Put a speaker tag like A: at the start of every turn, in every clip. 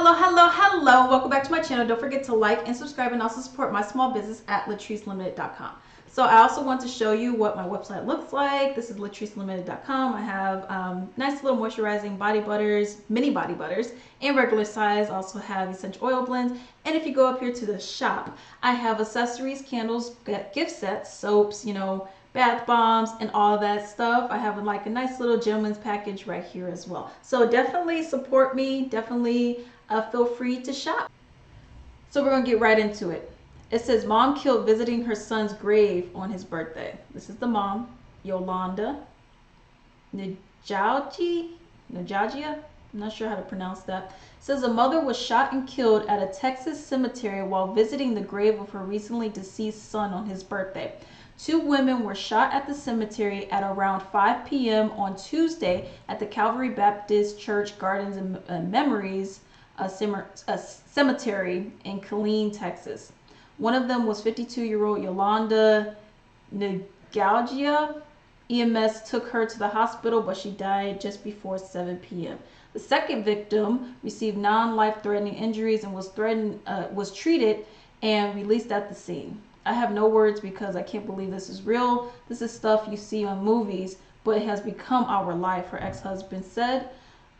A: Hello. Welcome back to my channel. Don't forget to like and subscribe and also support my small business at latricelimited.com. So I also want to show you what my website looks like. This is latricelimited.com. I have nice little moisturizing body butters, mini body butters, and regular size. I also have essential oil blends. And if you go up here to the shop, I have accessories, candles, gift sets, soaps, bath bombs and all that stuff. I have like a nice little gentleman's package right here as well. So definitely support me. Definitely feel free to shop. So we're gonna get right into it. It says mom killed visiting her son's grave on his birthday. This is the mom, Yolanda Najagia. I'm not sure how to pronounce that. It says a mother was shot and killed at a Texas cemetery while visiting the grave of her recently deceased son on his birthday. Two women were shot at the cemetery at around 5 p.m. on Tuesday at the Calvary Baptist Church Gardens and Memories cemetery in Killeen, Texas. One of them was 52-year-old Yolanda Najagia. EMS took her to the hospital, but she died just before 7 p.m. The second victim received non-life-threatening injuries and was treated and released at the scene. I have no words because I can't believe this is real. This is stuff you see on movies, but it has become our life, her ex-husband said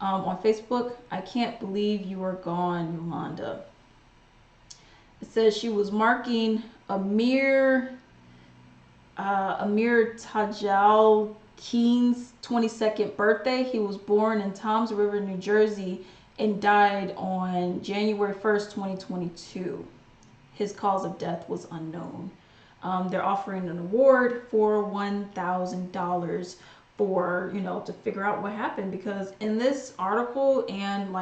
A: on Facebook. I can't believe you are gone, Yolanda. It says she was marking Amir Tajal Keen's 22nd birthday. He was born in Toms River, New Jersey, and died on January 1st, 2022. His cause of death was unknown. They're offering an award for $1,000 for, to figure out what happened, because in this article and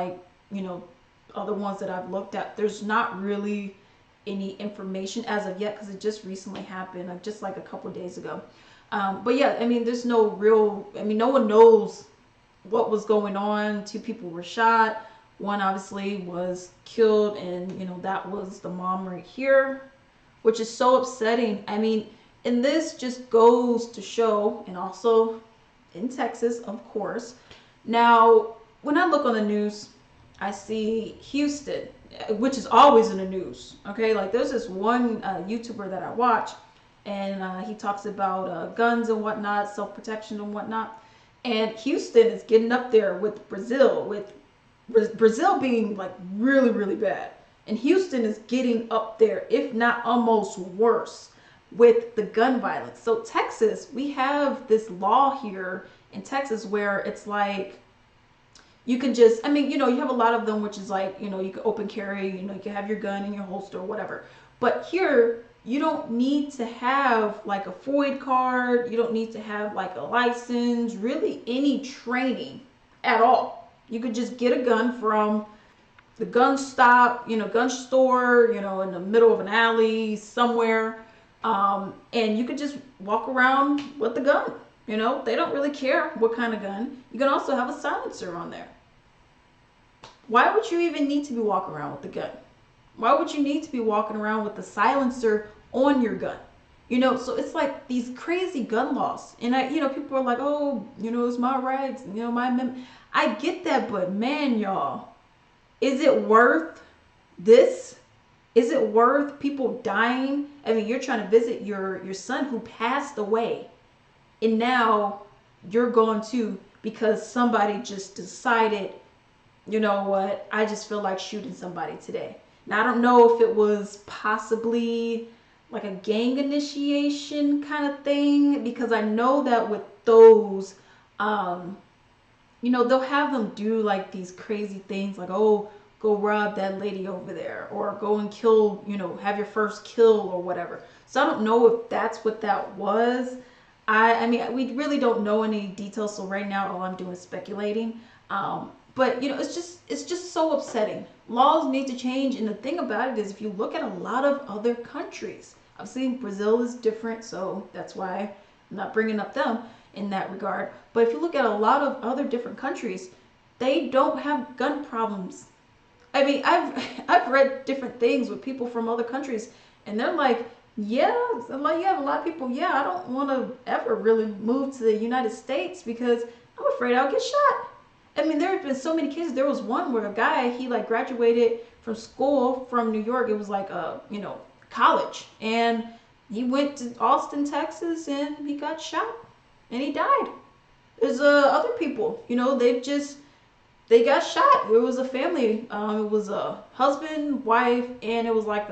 A: other ones that I've looked at, there's not really any information as of yet because it just recently happened, just like a couple days ago. But yeah, there's no real, no one knows what was going on. Two people were shot. One obviously was killed, and that was the mom right here, which is so upsetting. And this just goes to show, and also in Texas, of course. Now, when I look on the news, I see Houston, which is always in the news. Okay, like there's this one YouTuber that I watch, and he talks about guns and whatnot, self-protection and whatnot. And Houston is getting up there with Brazil, with Brazil being like really, really bad. And Houston is getting up there, if not almost worse, with the gun violence. So Texas, we have this law here in Texas where it's like, you can just, you have a lot of them, which is like, you can open carry, you can have your gun in your holster or whatever. But here, you don't need to have like a FOID card. You don't need to have like a license, really any training at all. You could just get a gun from the gun stop, gun store, in the middle of an alley somewhere. And you could just walk around with the gun. They don't really care what kind of gun. You can also have a silencer on there. Why would you even need to be walking around with the gun? Why would you need to be walking around with the silencer on your gun? So it's like these crazy gun laws. And people are like, oh, it's my rights, my amendment. I get that, but man, y'all, is it worth this? Is it worth people dying? You're trying to visit your son who passed away, and now you're going to, because somebody just decided, you know what, I just feel like shooting somebody today. Now, I don't know if it was possibly like a gang initiation kind of thing, because I know that with those, they'll have them do like these crazy things like, oh, go rob that lady over there, or go and kill, have your first kill or whatever. So I don't know if that's what that was. We really don't know any details. So right now, all I'm doing is speculating. But it's just so upsetting. Laws need to change. And the thing about it is, if you look at a lot of other countries, I've seen Brazil is different. So that's why I'm not bringing up them in that regard. But if you look at a lot of other different countries, they don't have gun problems. I've read different things with people from other countries, and they're like, yeah, a lot of people, yeah, I don't want to ever really move to the United States because I'm afraid I'll get shot. I mean, there have been so many cases. There was one where a guy, he like graduated from school from New York. It was like a, college. And he went to Austin, Texas, and he got shot and he died. There's other people, they got shot. It was a family. It was a husband, wife, and it was like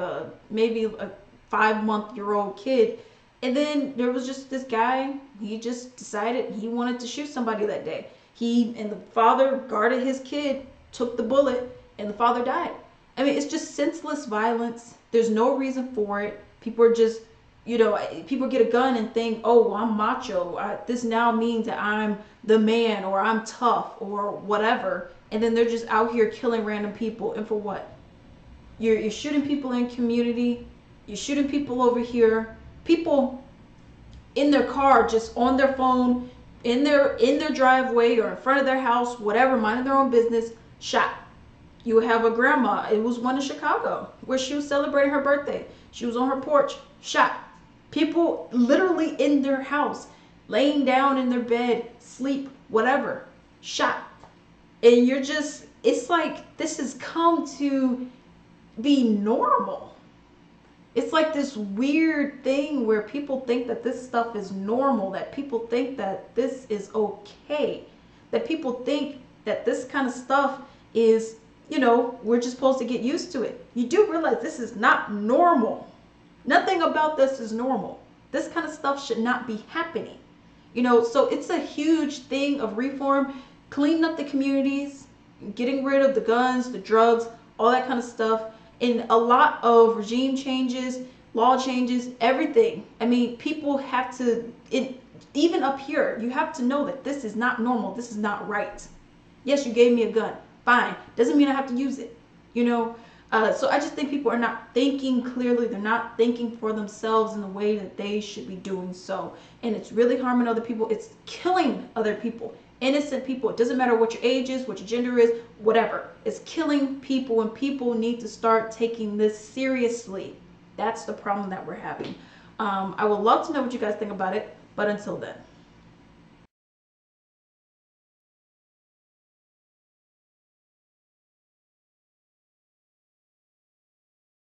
A: maybe a 5-month-year-old kid. And then there was just this guy. He just decided he wanted to shoot somebody that day. He and the father guarded his kid, took the bullet, and the father died. I mean, it's just senseless violence. There's no reason for it. People are just, people get a gun and think, oh, I'm macho. This now means that I'm the man, or I'm tough, or whatever. And then they're just out here killing random people. And for what? You're shooting people in community. You're shooting people over here. People in their car, just on their phone, in their driveway or in front of their house, whatever, minding their own business, shot. You have a grandma. It was one in Chicago where she was celebrating her birthday. She was on her porch, shot. People literally in their house, laying down in their bed, sleep, whatever, shot. And it's like this has come to be normal. It's like this weird thing where people think that this stuff is normal, that people think that this is okay, that people think that this kind of stuff is, we're just supposed to get used to it. You do realize this is not normal. Nothing about this is normal. This kind of stuff should not be happening. So it's a huge thing of reform, cleaning up the communities, getting rid of the guns, the drugs, all that kind of stuff. And a lot of regime changes, law changes, everything. I mean, people have to, even up here, you have to know that this is not normal. This is not right. Yes, you gave me a gun. Fine. Doesn't mean I have to use it. So I just think people are not thinking clearly. They're not thinking for themselves in the way that they should be doing so. And it's really harming other people. It's killing other people. Innocent people. It doesn't matter what your age is, what your gender is, whatever. It's killing people, and people need to start taking this seriously. That's the problem that we're having. I would love to know what you guys think about it, but until then.